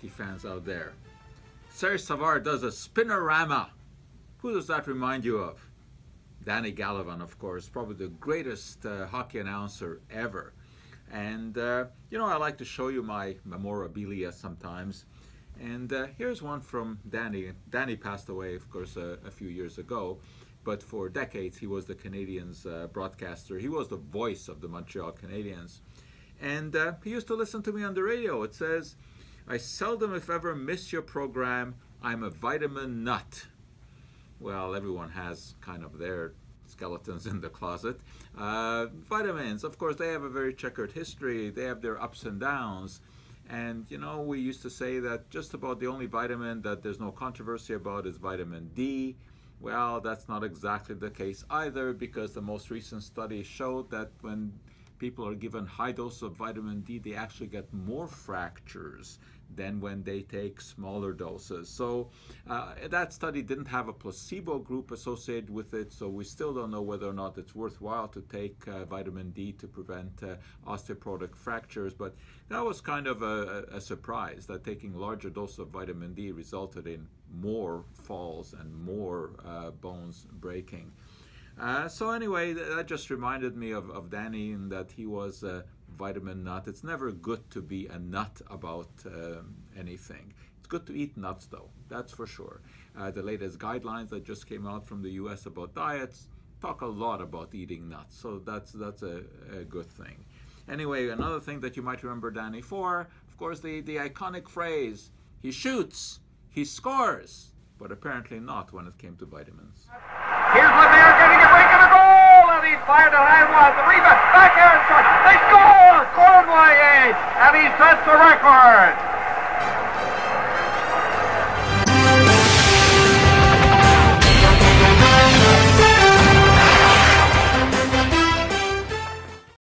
hockey fans out there. Serge Savard does a spinorama. Who does that remind you of? Danny Gallivan, of course, probably the greatest hockey announcer ever. And, you know, I like to show you my memorabilia sometimes. And here's one from Danny. Danny passed away, of course, a few years ago. But for decades, he was the Canadiens broadcaster. He was the voice of the Montreal Canadiens. And he used to listen to me on the radio. It says, "I seldom, if ever, miss your program. I'm a vitamin nut." Well, everyone has kind of their skeletons in the closet. Vitamins, of course, they have a very checkered history. They have their ups and downs. And, you know, we used to say that just about the only vitamin that there's no controversy about is vitamin D. Well, that's not exactly the case either, because the most recent study showed that when people are given high doses of vitamin D, they actually get more fractures than when they take smaller doses. So that study didn't have a placebo group associated with it, so we still don't know whether or not it's worthwhile to take vitamin D to prevent osteoporotic fractures. But that was kind of a surprise, that taking larger doses of vitamin D resulted in more falls and more bones breaking. So anyway, that just reminded me of Danny, and that he was a vitamin nut. It's never good to be a nut about anything. It's good to eat nuts, though, that's for sure. The latest guidelines that just came out from the US about diets talk a lot about eating nuts, so that's a good thing. Anyway, another thing that you might remember Danny for, of course, the iconic phrase, "He shoots, he scores," but apparently not when it came to vitamins. Here's Lemaire getting a break and a goal, and he's fired to line one. The rebound, backhand shot. They score! Cornway, and he sets the record.